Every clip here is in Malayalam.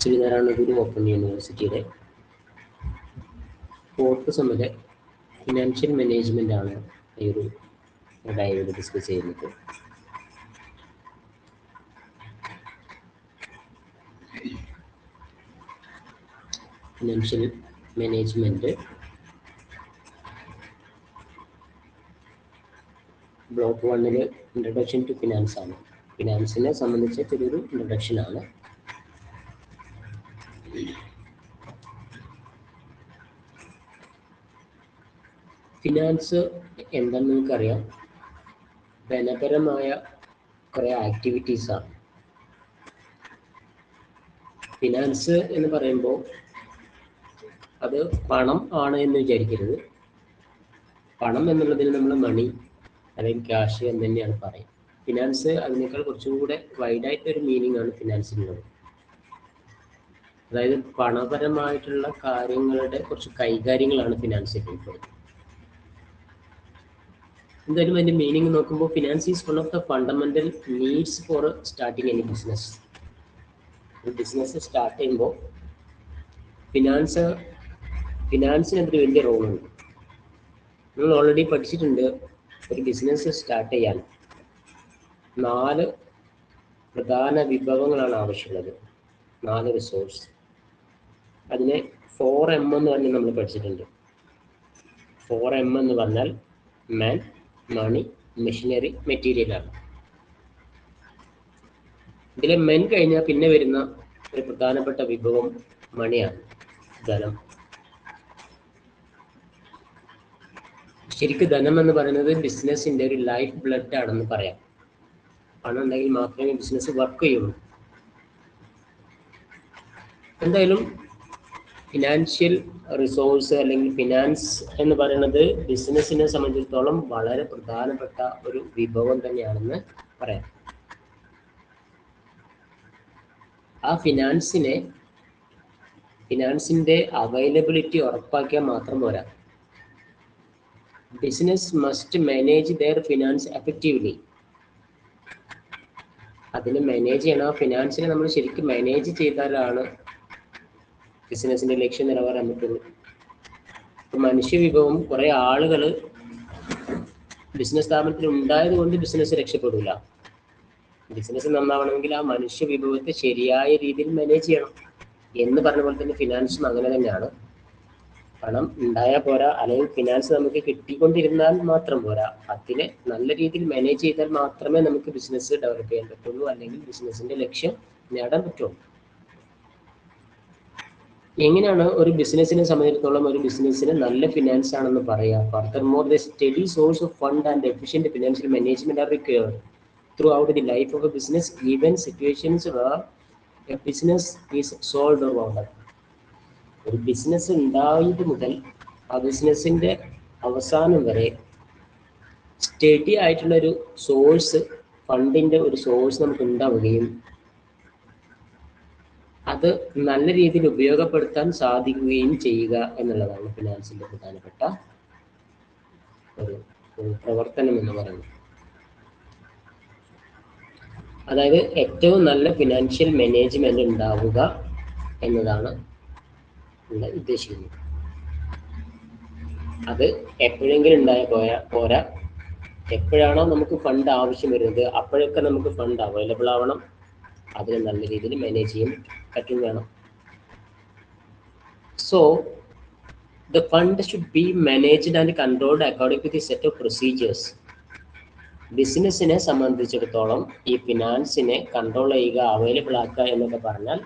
ശ്രീനാരായണഗുരു ഓപ്പൺ യൂണിവേഴ്സിറ്റിയുടെ 4th സെമ്മിലെ ഫിനാൻഷ്യൽ മാനേജ്മെന്റ് ആണ് ഈ ഒരു ഡയറിയിൽ ഡിസ്കസ് ചെയ്യുന്നത്. Financial management block 1 introduction to finance ആണ്. ഫിനാൻസിനെ സംബന്ധിച്ചിട്ടൊരു ഇൻട്രൊഡക്ഷൻ ആണ്. ഫിനാൻസ് എന്താണെന്ന് നമുക്കറിയാം. ധനപരമായ കുറേ ആക്ടിവിറ്റീസാണ്. ഫിനാൻസ് എന്ന് പറയുമ്പോൾ അത് പണം ആണ് എന്ന് വിചാരിക്കരുത്. പണം എന്നുള്ളതിന് നമ്മൾ മണി അല്ലെങ്കിൽ ക്യാഷ് എന്ന് തന്നെയാണ് പറയുക. ഫിനാൻസ് അതിനേക്കാൾ കുറച്ചും കൂടെ വൈഡായിട്ടൊരു മീനിങ് ആണ് ഫിനാൻസിനുള്ളത്. അതായത് പണപരമായിട്ടുള്ള കാര്യങ്ങളുടെ കുറച്ച് കൈകാര്യങ്ങളാണ് ഫിനാൻസിൽ ഉൾപ്പെടുന്നത്. എന്തായാലും അതിൻ്റെ മീനിങ് നോക്കുമ്പോൾ finance is one of the fundamental needs four starting any business. ഒരു ബിസിനസ് സ്റ്റാർട്ട് ചെയ്യുമ്പോൾ ഫിനാൻസിന് ഒരു വലിയ റോളുണ്ട്. നിങ്ങൾ ഓൾറെഡി പഠിച്ചിട്ടുണ്ട്, ഒരു ബിസിനസ് സ്റ്റാർട്ട് ചെയ്യാൻ 4 പ്രധാന വിഭവങ്ങളാണ് ആവശ്യമുള്ളത്. 4 റിസോഴ്സ്. അതിനെ 4M എന്ന് പറഞ്ഞ് നമ്മൾ പഠിച്ചിട്ടുണ്ട്. 4M എന്ന് പറഞ്ഞാൽ മാൻ, മണി, മെഷീനറി, മെറ്റീരിയൽ ആണ്. ഇതിലെ മെൻ കഴിഞ്ഞാൽ പിന്നെ വരുന്ന ഒരു പ്രധാനപ്പെട്ട വിഭവം മണിയാണ്, ധനം. ശരിക്കും ധനം എന്ന് പറയുന്നത് ബിസിനസിന്റെ ഒരു ലൈഫ് ബ്ലഡ് ആണെന്ന് പറയാം. പണം ഉണ്ടെങ്കിൽ മാത്രമേ ബിസിനസ് വർക്ക് ചെയ്യുള്ളൂ. എന്തായാലും ഫിനാൻഷ്യൽ റിസോഴ്സ് അല്ലെങ്കിൽ ഫിനാൻസ് എന്ന് പറയുന്നത് ബിസിനസിനെ സംബന്ധിച്ചിടത്തോളം വളരെ പ്രധാനപ്പെട്ട ഒരു വിഭവം തന്നെയാണെന്ന് പറയാം. ആ ഫിനാൻസിന്റെ അവൈലബിലിറ്റി ഉറപ്പാക്കിയാൽ മാത്രം പോരാ. Business must manage their finance effectively. അതിന് മാനേജ് ചെയ്യണം. ആ ഫിനാൻസിനെ നമ്മൾ ശരിക്കും മാനേജ് ചെയ്താലാണ് ബിസിനസിന്റെ ലക്ഷ്യം നിറവേറാൻ പറ്റുള്ളൂ. മനുഷ്യ വിഭവം കുറെ ആളുകൾ ബിസിനസ് സ്ഥാപനത്തിൽ ഉണ്ടായത് കൊണ്ട് ബിസിനസ് രക്ഷപ്പെടില്ല. ബിസിനസ് നന്നാവണമെങ്കിൽ ആ മനുഷ്യ വിഭവത്തെ ശരിയായ രീതിയിൽ മാനേജ് ചെയ്യണം. എന്ന് പറഞ്ഞ പോലെ തന്നെ ഫിനാൻസും അങ്ങനെ തന്നെയാണ്. പണം ഉണ്ടായാൽ പോരാ, അല്ലെങ്കിൽ ഫിനാൻസ് നമുക്ക് കിട്ടിക്കൊണ്ടിരുന്നാൽ മാത്രം പോരാ. അതിനെ നല്ല രീതിയിൽ മാനേജ് ചെയ്താൽ മാത്രമേ നമുക്ക് ബിസിനസ് ഡെവലപ്പ് ചെയ്യാൻ പറ്റുള്ളൂ, അല്ലെങ്കിൽ ബിസിനസിന്റെ ലക്ഷ്യം നേടാൻ പറ്റുള്ളൂ. എങ്ങനെയാണ് ഒരു ബിസിനസിനെ സംബന്ധിച്ചിടത്തോളം ഒരു ബിസിനസ്സിന് നല്ല ഫിനാൻസ് ആണെന്ന് പറയാം? Furthermore, the study source of fund and efficient financial management are required throughout the life of a business, even situations where a business is sold or wound up. ഒരു ബിസിനസ് ഉണ്ടായത് മുതൽ ആ ബിസിനസിന്റെ അവസാനം വരെ സ്റ്റഡി ആയിട്ടുള്ള ഒരു സോഴ്സ്, ഫണ്ടിന്റെ ഒരു സോഴ്സ് നമുക്ക് ഉണ്ടാവുകയും അത് നല്ല രീതിയിൽ ഉപയോഗപ്പെടുത്താൻ സാധിക്കുകയും ചെയ്യുക എന്നുള്ളതാണ് ഫിനാൻസിന്റെ പ്രധാനപ്പെട്ട ഒരു പ്രവർത്തനം എന്ന് പറയുന്നത്. അതായത് ഏറ്റവും നല്ല ഫിനാൻഷ്യൽ മാനേജ്മെന്റ് ഉണ്ടാവുക എന്നതാണ് ഉദ്ദേശിക്കുന്നത്. അത് എപ്പോഴെങ്കിലും ഉണ്ടായ പോരാ. എപ്പോഴാണോ നമുക്ക് ഫണ്ട് ആവശ്യം വരുന്നത് അപ്പോഴൊക്കെ നമുക്ക് ഫണ്ട് അവൈലബിൾ ആവണം. അതിനെ നല്ല രീതിയിൽ മാനേജ് ചെയ്യാൻ പറ്റും വേണം. So the fund should be managed and controlled according to the set of procedures. ബിസിനസ്സിനെ സംബന്ധിച്ചിടത്തോളം ഈ ഫിനാൻസിനെ കൺട്രോൾ ചെയ്യുക, അവൈലബിൾ ആക്കുക എന്നൊക്കെ പറഞ്ഞാൽ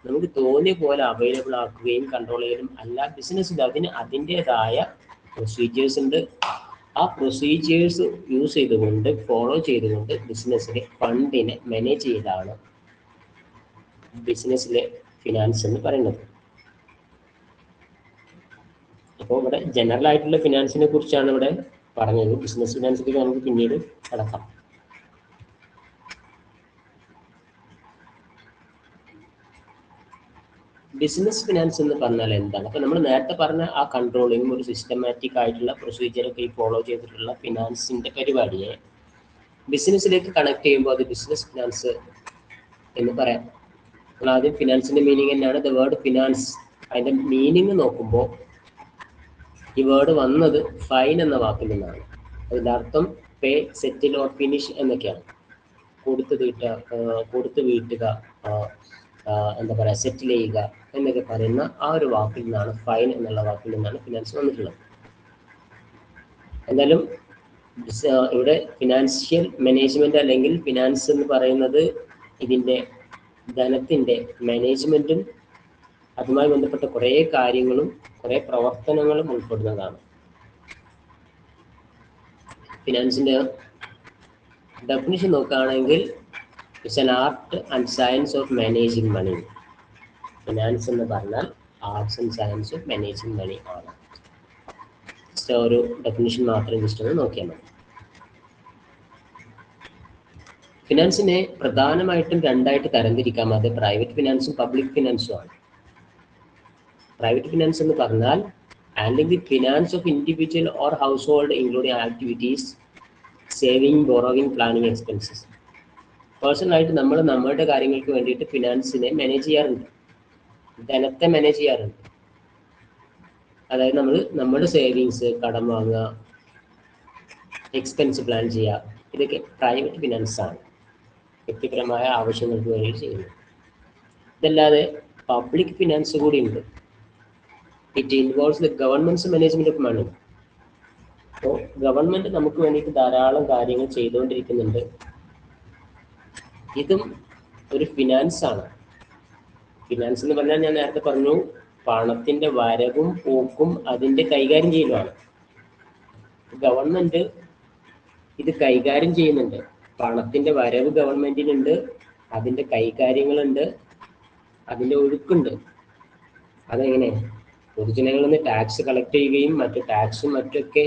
നമുക്ക് തോന്നിയ പോലെ അവൈലബിൾ ആക്കുകയും കൺട്രോൾ ചെയ്യലും അല്ല. ബിസിനസ്സിൽ അതിന് അതിൻ്റെതായ പ്രൊസീജിയേഴ്സ് ഉണ്ട്. ആ പ്രൊസീജിയേഴ്സ് യൂസ് ചെയ്തുകൊണ്ട്, ഫോളോ ചെയ്തുകൊണ്ട് ബിസിനസ്സിലെ ഫണ്ടിനെ മാനേജ് ചെയ്താണ് ബിസിനസ്സിലെ ഫിനാൻസ് എന്ന് പറയുന്നത്. അപ്പോൾ ഇവിടെ ജനറൽ ആയിട്ടുള്ള ഫിനാൻസിനെ കുറിച്ചാണ് ഇവിടെ പറഞ്ഞത്. ബിസിനസ് ഫിനാൻസിലേക്ക് നമുക്ക് പിന്നീട് കടക്കാം. ബിസിനസ് ഫിനാൻസ് എന്ന് പറഞ്ഞാൽ എന്താണ്? അപ്പൊ നമ്മൾ നേരത്തെ പറഞ്ഞ ആ കൺട്രോളിങ്ങും ഒരു സിസ്റ്റമാറ്റിക് ആയിട്ടുള്ള പ്രൊസീജിയറൊക്കെ ഈ ഫോളോ ചെയ്തിട്ടുള്ള ഫിനാൻസിന്റെ പരിപാടിയെ ബിസിനസ്സിലേക്ക് കണക്ട് ചെയ്യുമ്പോൾ അത് ബിസിനസ് ഫിനാൻസ് എന്ന് പറയാം. നമ്മൾ ആദ്യം ഫിനാൻസിന്റെ മീനിങ് തന്നെയാണ് ദ വേർഡ് ഫിനാൻസ്. അതിന്റെ മീനിങ് നോക്കുമ്പോൾ ഈ വേർഡ് വന്നത് ഫൈൻ എന്ന വാക്കിൽ നിന്നാണ്. അതിന്റെ അർത്ഥം പേ, സെറ്റിൽ ഓർ ഫിനിഷ് എന്നൊക്കെയാണ്. കൊടുത്ത് വീട്ടുക, എന്താ പറയുക, സെറ്റിൽ ചെയ്യുക എന്നൊക്കെ പറയുന്ന ആ ഒരു വാക്കിൽ നിന്നാണ്, ഫൈൻ എന്നുള്ള വാക്കിൽ നിന്നാണ് ഫിനാൻസ് വന്നിട്ടുള്ളത്. എന്തായാലും ഇവിടെ ഫിനാൻഷ്യൽ മാനേജ്മെന്റ് അല്ലെങ്കിൽ ഫിനാൻസ് എന്ന് പറയുന്നത് ഇതിന്റെ ധനത്തിന്റെ മാനേജ്മെന്റും അതുമായി ബന്ധപ്പെട്ട കുറേ കാര്യങ്ങളും കുറേ പ്രവർത്തനങ്ങളും ഉൾപ്പെടുന്നതാണ്. ഫിനാൻസിന്റെ ഡെഫിനിഷൻ നോക്കുകയാണെങ്കിൽ it's an art and science of managing money. Finance എന്ന് പറഞ്ഞാൽ arts and science of managing money ആണ്. ജസ്റ്റ് ഒരു ഡെഫിനിഷൻ മാത്രം ജസ്റ്റ് ഒന്ന് നോക്കിയാൽ മതി. ഫിനാൻസിനെ പ്രധാനമായിട്ടും രണ്ടായിട്ട് തരംതിരിക്കാം. അത് പ്രൈവറ്റ് ഫിനാൻസും പബ്ലിക് ഫിനാൻസും ആണ്. പ്രൈവറ്റ് ഫിനാൻസ് എന്ന് പറഞ്ഞാൽ handling the finance of individual or house hold including activities, saving, borrowing, planning, expenses. പേഴ്സണലായിട്ട് നമ്മൾ നമ്മളുടെ കാര്യങ്ങൾക്ക് വേണ്ടിയിട്ട് ഫിനാൻസിനെ മാനേജ് ചെയ്യാറുണ്ട്, ധനത്തെ മാനേജ് ചെയ്യാറുണ്ട്. അതായത് നമ്മൾ നമ്മുടെ സേവിങ്സ്, കടം വാങ്ങുക, എക്സ്പെൻസ് പ്ലാൻ ചെയ്യുക, ഇതൊക്കെ പ്രൈവറ്റ് ഫിനാൻസ് ആണ്, വ്യക്തിപരമായ ആവശ്യങ്ങൾക്ക് വേണ്ടി ചെയ്യുന്നത്. ഇതല്ലാതെ പബ്ലിക് ഫിനാൻസ് കൂടി ഉണ്ട്. It involves the government's management of money. അപ്പോൾ ഗവൺമെന്റ് നമുക്ക് വേണ്ടിയിട്ട് ധാരാളം കാര്യങ്ങൾ ചെയ്തുകൊണ്ടിരിക്കുന്നുണ്ട്. ഇതും ഒരു ഫിനാൻസ് ആണ്. ഫിനാൻസ് എന്ന് പറഞ്ഞാൽ ഞാൻ നേരത്തെ പറഞ്ഞു, പണത്തിന്റെ വരവും പോക്കും അതിന്റെ കൈകാര്യം ചെയ്യലുമാണ്. ഗവൺമെന്റ് ഇത് കൈകാര്യം ചെയ്യുന്നുണ്ട്. പണത്തിന്റെ വരവ് ഗവൺമെന്റിനുണ്ട്, അതിന്റെ കൈകാര്യങ്ങളുണ്ട്, അതിന്റെ ഒഴുക്കുണ്ട്. അതെങ്ങനെ? പൊതുജനങ്ങളിൽ നിന്ന് ടാക്സ് കളക്ട് ചെയ്യുകയും മറ്റു ടാക്സും മറ്റൊക്കെ,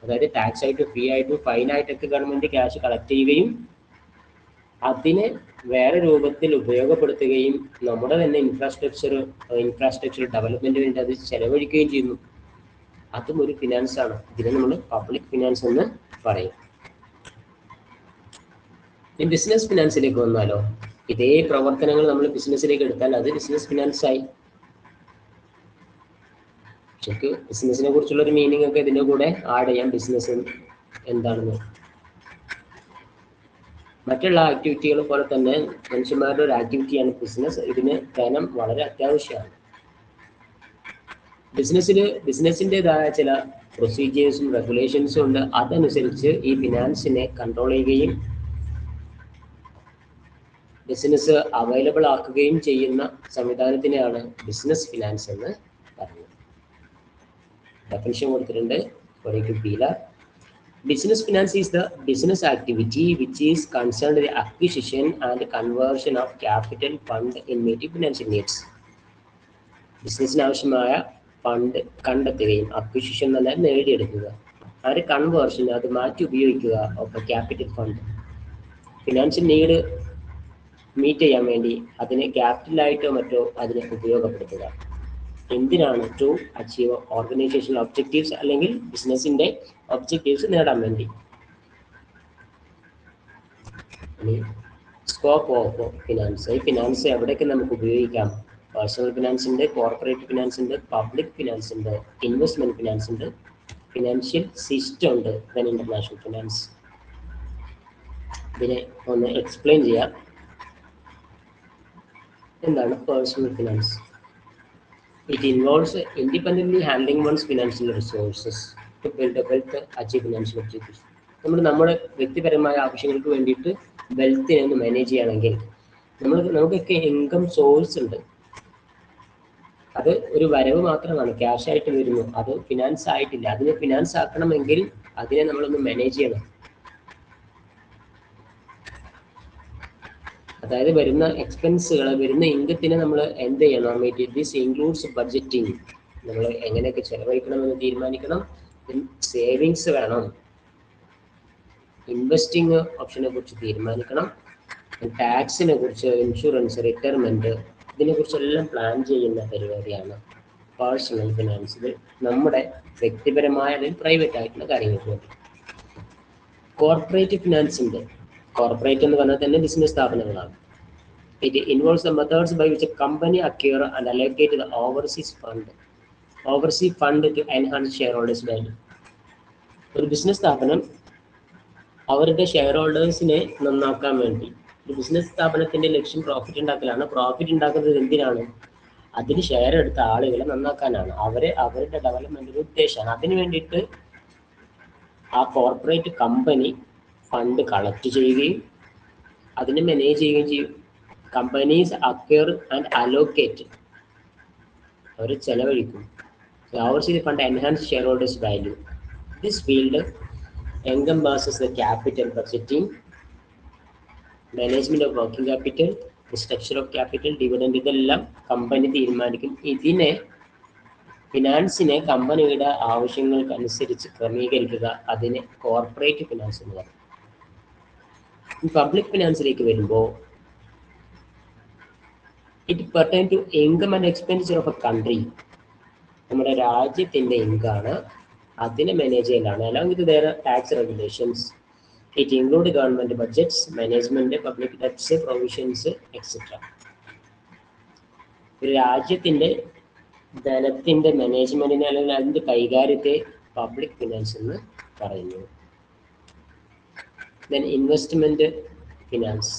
അതായത് ടാക്സ് ആയിട്ടും ഫീ ആയിട്ടും ഫൈൻ ആയിട്ടൊക്കെ ഗവൺമെന്റ് ക്യാഷ് കളക്ട് ചെയ്യുകയും അതിനെ വേറെ രൂപത്തിൽ ഉപയോഗപ്പെടുത്തുകയും നമ്മുടെ തന്നെ ഇൻഫ്രാസ്ട്രക്ചർ ഡെവലപ്മെന്റിന് വേണ്ടി അത് ചെലവഴിക്കുകയും ചെയ്യുന്നു. അതും ഒരു ഫിനാൻസ് ആണ്. ഇതിനെ നമ്മൾ പബ്ലിക് ഫിനാൻസ് എന്ന് പറയും. ഈ ബിസിനസ് ഫിനാൻസിലേക്ക് വന്നാലോ, ഇതേ പ്രവർത്തനങ്ങൾ നമ്മൾ ബിസിനസ്സിലേക്ക് എടുത്താൽ അത് ബിസിനസ് ഫിനാൻസ് ആയി. ശരിക്ക് ബിസിനസിനെ കുറിച്ചുള്ള ഒരു മീനിങ് ഒക്കെ ഇതിന്റെ കൂടെ ആഡ് ചെയ്യാം. ബിസിനസ് എന്താണെന്ന്, മറ്റുള്ള ആക്ടിവിറ്റികൾ പോലെ തന്നെ മനുഷ്യന്മാരുടെ ഒരു ആക്ടിവിറ്റിയാണ് ബിസിനസ്. ഇതിന് ധനം വളരെ അത്യാവശ്യമാണ്. ബിസിനസിൻ്റെതായ ചില പ്രൊസീജിയേഴ്സും റെഗുലേഷൻസും ഉണ്ട്. അതനുസരിച്ച് ഈ ഫിനാൻസിനെ കൺട്രോൾ ചെയ്യുകയും ബിസിനസ് അവൈലബിൾ ആക്കുകയും ചെയ്യുന്ന സംവിധാനത്തിനെയാണ് ബിസിനസ് ഫിനാൻസ് എന്ന് പറയുന്നത്. ഡെഫിനിഷൻ കൊടുത്തിട്ടുണ്ട്. Business finance is the business activity which is concerned with the acquisition and conversion of capital fund in meeting financial needs. ബിസിനസ്സിന് ആവശ്യമായ ഫണ്ട് കണ്ടെത്തുകയും, അക്വിസിഷൻ എന്നാൽ നേടിയെടുക്കുക, അതിന്റെ കൺവേർഷൻ അത് മാറ്റി ഉപയോഗിക്കുക of capital fund. Financial need meet ചെയ്യാൻ വേണ്ടി അതിനെ ക്യാപിറ്റലായിട്ടോ മറ്റോ അതിനെ ഉപയോഗപ്പെടുത്തുക. എന്തിനാണ്? ടു അച്ചീവ് ഓർഗനൈസേഷണൽ ഒബ്ജക്റ്റീവ്സ്, അല്ലെങ്കിൽ ബിസിനസിന്റെ ഒബ്ജക്റ്റീവ്സ് നേടാൻ വേണ്ടി. Scope of finance. ഈ ഫിനാൻസ് എവിടെയൊക്കെ നമുക്ക് ഉപയോഗിക്കാം? പേഴ്സണൽ ഫിനാൻസ് ഉണ്ട്, കോർപ്പറേറ്റ് ഫിനാൻസ് ഉണ്ട്, പബ്ലിക് ഫിനാൻസ് ഉണ്ട്, ഇൻവെസ്റ്റ്മെന്റ് ഫിനാൻസ് ഉണ്ട്, ഫിനാൻഷ്യൽ സിസ്റ്റം ഉണ്ട്, ദെൻ ഇന്റർനാഷണൽ ഫിനാൻസ്. ഇതിനെ ഒന്ന് എക്സ്പ്ലെയിൻ ചെയ്യാം. എന്താണ് personal finance? It involves independently handling one's financial resources to build a wealth, achieve financial objectives. നമ്മുടെ വ്യക്തിപരമായ ആവശ്യങ്ങൾക്ക് വേണ്ടിയിട്ട് വെൽത്തിനെ ഒന്ന് മാനേജ് ചെയ്യുകയാണെങ്കിൽ നമുക്കൊക്കെ ഇൻകം സോഴ്സ് ഉണ്ട്. അത് ഒരു വരവ് മാത്രമാണ്, ക്യാഷ് ആയിട്ട് വരുന്നു. അത് ഫിനാൻസ് ആയിട്ടില്ല. അതിനെ ഫിനാൻസ് ആക്കണമെങ്കിൽ അതിനെ നമ്മളൊന്ന് മാനേജ് ചെയ്യണം. അതായത് വരുന്ന എക്സ്പെൻസുകൾ, വരുന്ന ഇൻകത്തിനെ നമ്മൾ എന്ത് ചെയ്യണം? This includes budgeting. നമ്മൾ എങ്ങനെയൊക്കെ ചെലവഴിക്കണമെന്ന് തീരുമാനിക്കണം. സേവിങ്സ് വേണം. ഇൻവെസ്റ്റിംഗ് ഓപ്ഷനെ കുറിച്ച് തീരുമാനിക്കണം. ടാക്സിനെ കുറിച്ച്, ഇൻഷുറൻസ്, റിട്ടയർമെന്റ്, ഇതിനെ കുറിച്ചെല്ലാം പ്ലാൻ ചെയ്യുന്ന പരിപാടിയാണ് പേഴ്സണൽ ഫിനാൻസിൽ, നമ്മുടെ വ്യക്തിപരമായ അല്ലെങ്കിൽ പ്രൈവറ്റ് ആയിട്ടുള്ള കാര്യങ്ങൾക്ക് വേണ്ടി. കോർപ്പറേറ്റ് ഫിനാൻസിന്റെ, കോർപ്പറേറ്റ് എന്ന് പറഞ്ഞാൽ തന്നെ ബിസിനസ് സ്ഥാപനങ്ങളാണ്. It involves the methods by which a company acquire and allocate the overseas fund to enhance shareholders' value. ഒരു ബിസിനസ് സ്ഥാപനം അവരുടെ ഷെയർ ഹോൾഡേഴ്സിനെ നന്നാക്കാൻ വേണ്ടി, ഒരു ബിസിനസ് സ്ഥാപനത്തിന്റെ ലക്ഷ്യം പ്രോഫിറ്റ് ഉണ്ടാക്കലാണ്. പ്രോഫിറ്റ് ഉണ്ടാക്കുന്നത് എന്തിനാണ്? അതിന് ഷെയർ എടുത്ത ആളുകളെ നന്നാക്കാനാണ്. അവരുടെ ഡെവലപ്മെന്റിന്റെ ഉദ്ദേശമാണ്. അതിനു വേണ്ടിയിട്ട് ആ കോർപ്പറേറ്റ് കമ്പനി ഫണ്ട് കളക്ട് ചെയ്യുകയും അതിനെ മാനേജ് ചെയ്യുകയും ചെയ്യും. കമ്പനീസ് അക്വയർ ആൻഡ് അലോക്കേറ്റ്, അവർ ചെലവഴിക്കും. Overseas fund enhance share holders value. This field encompasses the capital budgeting, management of working capital, the structure of capital, dividend, ഇതെല്ലാം കമ്പനി തീരുമാനിക്കും. ഇതിനെ, ഫിനാൻസിനെ കമ്പനിയുടെ ആവശ്യങ്ങൾക്കനുസരിച്ച് ക്രമീകരിക്കുക, അതിനെ കോർപ്പറേറ്റ് ഫിനാൻസ് എന്ന് പറയും. പബ്ലിക് ഫിനാൻസിലേക്ക് വരുമ്പോൾ it pertain to income and expenditure of a country. നമ്മുടെ രാജ്യത്തിന്റെ ഇൻകാണ്, അതിനെ മാനേജ് ചെയ്യലാണ്. Along with their tax regulations. It include government budgets, management, public debts, provisions etcetera. ഒരു രാജ്യത്തിന്റെ ധനത്തിന്റെ മാനേജ്മെന്റിനെ അല്ലെങ്കിൽ അതിന്റെ കൈകാര്യത്തെ പബ്ലിക് ഫിനാൻസ് എന്ന് പറയുന്നു. ദെൻ ഇൻവെസ്റ്റ്മെന്റ് ഫിനാൻസ്,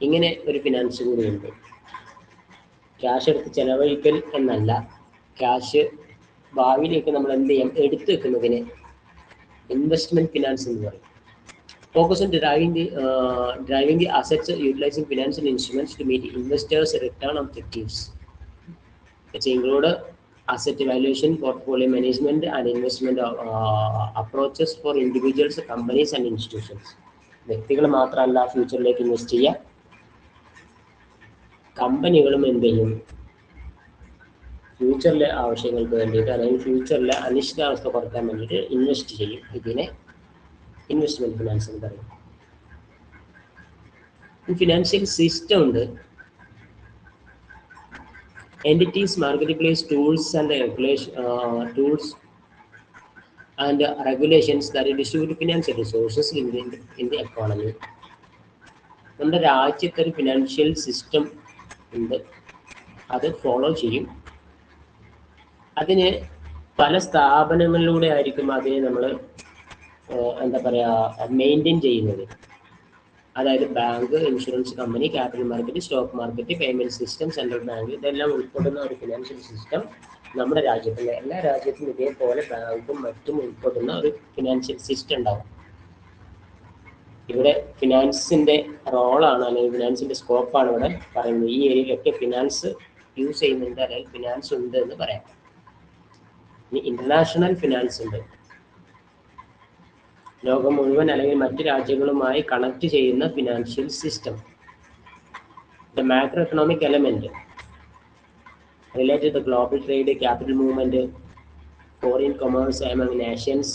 ഇങ്ങനെ ഒരു ഫിനാൻസ് കൂടിയുണ്ട്. ക്യാഷ് എടുത്ത് ചെലവഴിക്കൽ എന്നല്ല, ക്യാഷ് ഭാവിയിലേക്ക് നമ്മൾ എന്ത് ചെയ്യാം, എടുത്തു വെക്കുന്നതിന് ഇൻവെസ്റ്റ്മെന്റ് ഫിനാൻസ് എന്ന് പറയും. Focus on driving the assets, utilising financial instruments to meet investors return objectives. It include asset valuation, portfolio management and investment approaches for individuals, companies and institutions. വ്യക്തികൾ മാത്രമല്ല ഫ്യൂച്ചറിലേക്ക് ഇൻവെസ്റ്റ് ചെയ്യുക, കമ്പനികളും എന്ത് ചെയ്യും, ഫ്യൂച്ചറിലെ ആവശ്യങ്ങൾക്ക് വേണ്ടിയിട്ട് അല്ലെങ്കിൽ ഫ്യൂച്ചറിലെ അനിശ്ചിതാവസ്ഥ കുറയ്ക്കാൻ വേണ്ടിയിട്ട് ഇൻവെസ്റ്റ് ചെയ്യും. ഇതിനെ ഇൻവെസ്റ്റ്മെന്റ് ഫിനാൻസ് എന്ന് പറയും. ഫിനാൻഷ്യൽ സിസ്റ്റം ഉണ്ട്. Entities, market place, tools and regulations that distribute financial resources in the economy. നമ്മുടെ രാജ്യത്ത് ഒരു ഫിനാൻഷ്യൽ സിസ്റ്റം ഉണ്ട്, അത് ഫോളോ ചെയ്യും. അതിന് പല സ്ഥാപനങ്ങളിലൂടെ ആയിരിക്കും അതിനെ നമ്മൾ എന്താ പറയുക മെയിൻറ്റെയിൻ ചെയ്യുന്നത്. അതായത് bank, insurance company, capital market, stock market, payment system, central bank, ഇതെല്ലാം ഉൾപ്പെടുന്ന ഒരു ഫിനാൻഷ്യൽ സിസ്റ്റം നമ്മുടെ രാജ്യത്തിലെ എല്ലാ രാജ്യത്തും ഇതേപോലെ ബാങ്കും മറ്റും ഉൾപ്പെടുന്ന ഒരു ഫിനാൻഷ്യൽ സിസ്റ്റം ഉണ്ടാവും. ഇവിടെ ഫിനാൻസിന്റെ റോളാണ് അല്ലെങ്കിൽ ഫിനാൻസിന്റെ സ്കോപ്പാണ് ഇവിടെ പറയുന്നത്. ഈ ഏരിയയിലൊക്കെ ഫിനാൻസ് യൂസ് ചെയ്യുന്നുണ്ട് അല്ലെങ്കിൽ ഫിനാൻസ് ഉണ്ട് എന്ന് പറയാം. ഇനി ഇന്റർനാഷണൽ ഫിനാൻസ് ഉണ്ട്. ലോകം മുഴുവൻ അല്ലെങ്കിൽ മറ്റു രാജ്യങ്ങളുമായി കണക്ട് ചെയ്യുന്ന financial system. The macro economic element related to global trade, capital movement, foreign commerce among nations,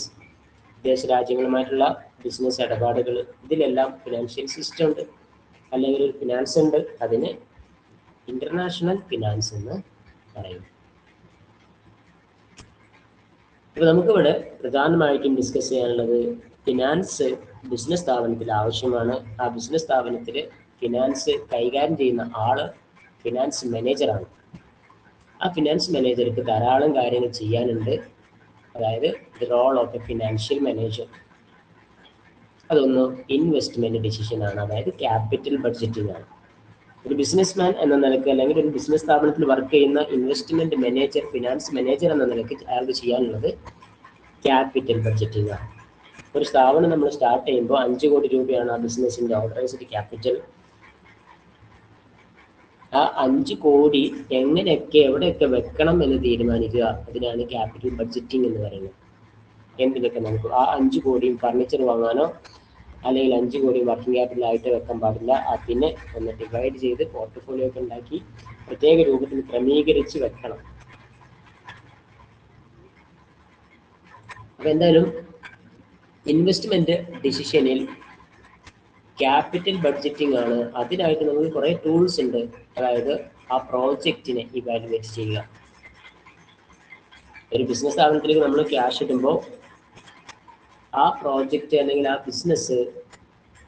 വിദേശ രാജ്യങ്ങളുമായിട്ടുള്ള ബിസിനസ് ഇടപാടുകൾ, ഇതിലെല്ലാം ഫിനാൻഷ്യൽ സിസ്റ്റം ഉണ്ട് അല്ലെങ്കിൽ ഒരു ഫിനാൻസ് ഉണ്ട്. അതിന് ഇന്റർനാഷണൽ ഫിനാൻസ് എന്ന് പറയും. അപ്പോൾ നമുക്കിവിടെ പ്രധാനമായിട്ടും ഡിസ്കസ് ചെയ്യാനുള്ളത് ഫിനാൻസ് ബിസിനസ് സ്ഥാപനത്തിൽ ആവശ്യമാണ്. ആ ബിസിനസ് സ്ഥാപനത്തിൽ ഫിനാൻസ് കൈകാര്യം ചെയ്യുന്ന ആള് ഫിനാൻസ് മാനേജറാണ്. ആ ഫിനാൻസ് മാനേജർക്ക് ധാരാളം കാര്യങ്ങൾ ചെയ്യാനുണ്ട്. അതായത് the role of a financial manager. അതൊന്ന് ഇൻവെസ്റ്റ്മെന്റ് ഡിസിഷൻ ആണ്, അതായത് ക്യാപിറ്റൽ ബഡ്ജറ്റിംഗ് ആണ്. ഒരു ബിസിനസ് മാൻ എന്ന നിലക്ക് അല്ലെങ്കിൽ ഒരു ബിസിനസ് സ്ഥാപനത്തിൽ വർക്ക് ചെയ്യുന്ന ഇൻവെസ്റ്റ്മെന്റ് മാനേജർ, ഫിനാൻസ് മാനേജർ എന്ന നിലക്ക് അയാൾക്ക് ചെയ്യാനുള്ളത് ക്യാപിറ്റൽ ബഡ്ജറ്റിംഗ് ആണ്. ഒരു സ്ഥാപനം നമ്മൾ സ്റ്റാർട്ട് ചെയ്യുമ്പോൾ 5 കോടി രൂപയാണ് ആ ബിസിനസിന്റെ ഓതറൈസ്ഡ് ക്യാപിറ്റൽ. ആ 5 കോടി എങ്ങനെയൊക്കെ എവിടെയൊക്കെ വെക്കണം എന്ന് തീരുമാനിക്കുക, അതിനാണ് ക്യാപിറ്റൽ ബഡ്ജറ്റിംഗ് എന്ന് പറയുന്നത്. എന്തിനൊക്കെ നമുക്ക് ആ 5 കോടിയും ഫർണിച്ചർ വാങ്ങാനോ അല്ലെങ്കിൽ 5 കോടി വർക്കിംഗ് ക്യാപിറ്റൽ ആയിട്ട് വെക്കാൻ പാടില്ല. അതിനെ ഒന്ന് ഡിവൈഡ് ചെയ്ത് പോർട്ട്ഫോളിയോ ഒക്കെ ഉണ്ടാക്കി പ്രത്യേക രൂപത്തിൽ ക്രമീകരിച്ച് വെക്കണം. അപ്പോൾ എന്തായാലും ഇൻവെസ്റ്റ്മെന്റ് ഡിസിഷനിൽ ക്യാപിറ്റൽ ബഡ്ജറ്റിംഗ് ആണ്. അതിനായിട്ട് നമുക്ക് കുറേ ടൂൾസ് ഉണ്ട്. അതായത് ആ പ്രോജക്റ്റിനെ ഇവാലുവേറ്റ് ചെയ്യുക. ഒരു ബിസിനസ് സ്ഥാപനത്തിലേക്ക് നമ്മൾ ക്യാഷ് ഇടുമ്പോൾ ആ പ്രോജക്റ്റ് അല്ലെങ്കിൽ ആ ബിസിനസ്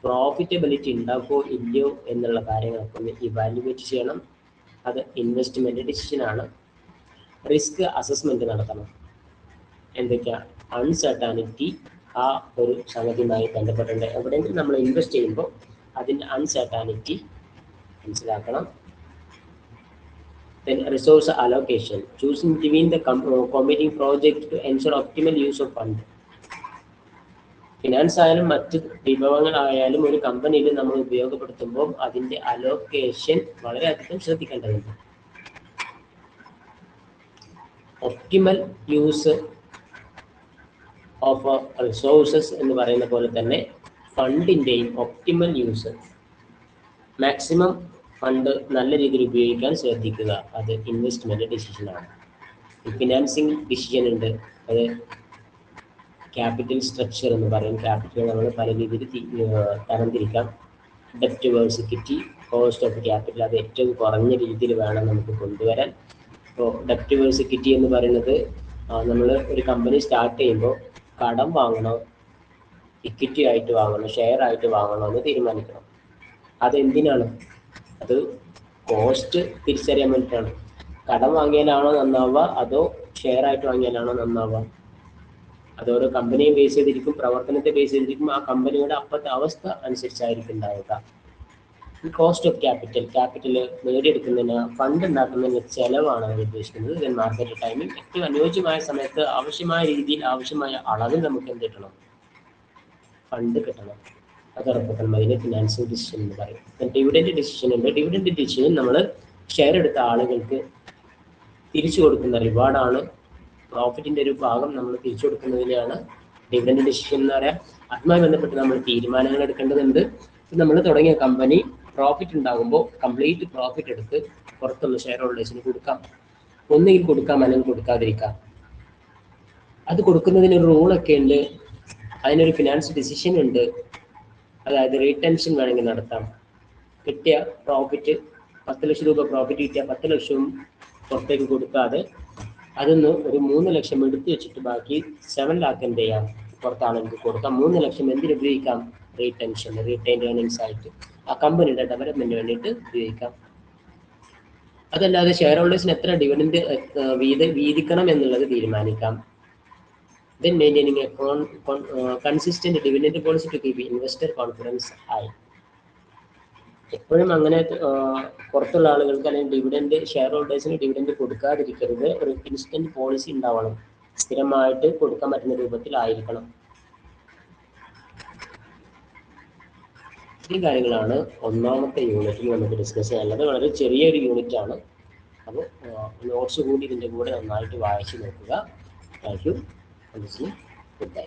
പ്രോഫിറ്റബിലിറ്റി ഉണ്ടാക്കുമോ ഇല്ലയോ എന്നുള്ള കാര്യങ്ങളൊക്കെ ഒന്ന് ഇവാലുവേറ്റ് ചെയ്യണം. അത് ഇൻവെസ്റ്റ്മെന്റ് ഡിസിഷനാണ്. റിസ്ക് അസസ്മെന്റ് നടത്തണം. എന്തൊക്കെയാ അൺസർട്ടാനിറ്റി ആ ഒരു സംഗതിയുമായി ബന്ധപ്പെട്ടുണ്ട്. എവിടെയെങ്കിലും നമ്മൾ ഇൻവെസ്റ്റ് ചെയ്യുമ്പോൾ അതിൻ്റെ അൺസർട്ടാനിറ്റി മനസ്സിലാക്കണം. Then resource allocation, choosing between the competing project to ensure optimal use of fund. Finance ആയാലും മറ്റ് വിഭവങ്ങളായാലും ഒരു കമ്പനിയിൽ നമ്മൾ ഉപയോഗപ്പെടുത്തുമ്പോൾ അതിൻ്റെ അലോക്കേഷൻ വളരെയധികം ശ്രദ്ധിക്കേണ്ടതുണ്ട്. ഒപ്റ്റിമൽ യൂസ് ഓഫ് റിസോഴ്സസ് എന്ന് പറയുന്ന പോലെ തന്നെ ഫണ്ടിൻ്റെയും ഒപ്റ്റിമൽ യൂസ്, മാക്സിമം ഫണ്ട് നല്ല രീതിയിൽ ഉപയോഗിക്കാൻ ശ്രദ്ധിക്കുക. അത് ഇൻവെസ്റ്റ്മെന്റ് ഡിസിഷനാണ്. ഫിനാൻസിങ് ഡിസിഷൻ ഉണ്ട്. അത് ക്യാപിറ്റൽ സ്ട്രക്ചർ എന്ന് പറയും. ക്യാപിറ്റൽ നമ്മൾ പല രീതിയിൽ തരംതിരിക്കാം. ഡെപ്റ്റ് versus equity, cost of capital അത് ഏറ്റവും കുറഞ്ഞ രീതിയിൽ വേണം നമുക്ക് കൊണ്ടുവരാൻ. ഇപ്പോൾ ഡെപ്റ്റ് വേഴ്സ് ഇക്വിറ്റി എന്ന് പറയുന്നത് നമ്മൾ ഒരു കമ്പനി സ്റ്റാർട്ട് ചെയ്യുമ്പോൾ കടം വാങ്ങണോ, ഇക്വിറ്റി ആയിട്ട് വാങ്ങണോ, ഷെയർ ആയിട്ട് വാങ്ങണോ എന്ന് തീരുമാനിക്കണം. അതെന്തിനാണ്? അത് കോസ്റ്റ് തിരിച്ചറിയാൻ വേണ്ടിയിട്ടാണ്. കടം വാങ്ങിയാലാണോ നന്നാവുക അതോ ഷെയർ ആയിട്ട് വാങ്ങിയാലാണോ നന്നാവുക? അതോരോ കമ്പനിയെ ബേസ് ചെയ്തിരിക്കും, പ്രവർത്തനത്തെ ബേസ് ചെയ്തിരിക്കും. ആ കമ്പനിയുടെ അപ്പോഴത്തെ അവസ്ഥ അനുസരിച്ചായിരിക്കും ഉണ്ടാവുക. കോസ്റ്റ് ഓഫ് ക്യാപിറ്റൽ നേടിയെടുക്കുന്നതിന്, ഫണ്ട് ഉണ്ടാക്കുന്നതിന് ചിലവാണ് അവർ ഉദ്ദേശിക്കുന്നത്. ദെൻ മാർക്കറ്റ് ടൈമിംഗ്, ഏറ്റവും അനുയോജ്യമായ സമയത്ത് ആവശ്യമായ രീതിയിൽ ആവശ്യമായ അളവിൽ നമുക്ക് എന്ത് കിട്ടണം? ഫണ്ട് കിട്ടണം. അതോടൊപ്പം അതിന് ഫിനാൻഷ്യൽ ഡിസിഷൻ എന്ന് പറയും. ഡിവിഡൻഡ് ഡിസിഷൻ ഉണ്ട്. ഡിവിഡൻഡ് ഡിസിഷൻ നമ്മൾ ഷെയർ എടുത്ത ആളുകൾക്ക് തിരിച്ചു കൊടുക്കുന്ന റിവാർഡാണ്. പ്രോഫിറ്റിന്റെ ഒരു ഭാഗം നമ്മൾ തിരിച്ചു കൊടുക്കുന്നതിനെയാണ് ഡിവിഡൻഡ് ഡിസിഷൻ എന്ന് പറയാം. അതുമായി ബന്ധപ്പെട്ട് നമ്മൾ തീരുമാനങ്ങൾ എടുക്കേണ്ടതുണ്ട്. നമ്മൾ തുടങ്ങിയ കമ്പനി പ്രോഫിറ്റ് ഉണ്ടാകുമ്പോൾ കംപ്ലീറ്റ് പ്രോഫിറ്റ് എടുത്ത് പുറത്തുള്ള ഷെയർ ഹോൾഡേഴ്സിന് കൊടുക്കാം. ഒന്നുകിൽ കൊടുക്കാം അല്ലെങ്കിൽ കൊടുക്കാതിരിക്കാം. അത് കൊടുക്കുന്നതിനൊരു റൂളൊക്കെ ഉണ്ട്. അതിനൊരു ഫിനാൻസ് ഡിസിഷൻ ഉണ്ട്. അതായത് റീടെൻഷൻ വേണമെങ്കിൽ നടത്താം. കിട്ടിയ പ്രോഫിറ്റ് 10 ലക്ഷം രൂപ പ്രോഫിറ്റ് കിട്ടിയ 10 ലക്ഷവും പുറത്തേക്ക് കൊടുക്കാതെ അതൊന്ന് ഒരു 3 ലക്ഷം എടുത്തു വെച്ചിട്ട് ബാക്കി 7 ലാഖ് എന്ത് ചെയ്യാം? പുറത്താണെങ്കിൽ കൊടുക്കാം. 3 ലക്ഷം എന്തിനു ഉപയോഗിക്കാം? റീടെൻഷൻ, റീറ്റൈൻഡ് ഏർണിങ്സ് ആയിട്ട് ആ കമ്പനിയുടെ ഡെവലപ്മെന്റിന് വേണ്ടിയിട്ട് ഉപയോഗിക്കാം. അതല്ലാതെ ഷെയർ ഹോൾഡേഴ്സിന് എത്ര ഡിവിഡൻഡ് വീതിക്കണം എന്നുള്ളത് തീരുമാനിക്കാം. Then maintaining a consistent dividend policy to keep investor confidence high. എപ്പോഴും അങ്ങനെ പുറത്തുള്ള ആളുകൾക്ക് അല്ലെങ്കിൽ ഡിവിഡൻഡ് ഷെയർ ഹോൾഡേഴ്സിന് ഡിവിഡൻഡ് കൊടുക്കാതിരിക്കരുത്. ഒരു ഇൻസ്റ്റന്റ് പോളിസി ഉണ്ടാവണം. സ്ഥിരമായിട്ട് കൊടുക്കാൻ പറ്റുന്ന രൂപത്തിലായിരിക്കണം. ഈ കാര്യങ്ങളാണ് ഒന്നാമത്തെ യൂണിറ്റിൽ നമുക്ക് ഡിസ്കസ് ചെയ്യാനുള്ളത്. വളരെ ചെറിയൊരു യൂണിറ്റ് ആണ്. അപ്പോൾ നോട്ട്സ് കൂടി ഇതിൻ്റെ കൂടെ നന്നായിട്ട് വായിച്ചു നോക്കുക. Thank you. Good day.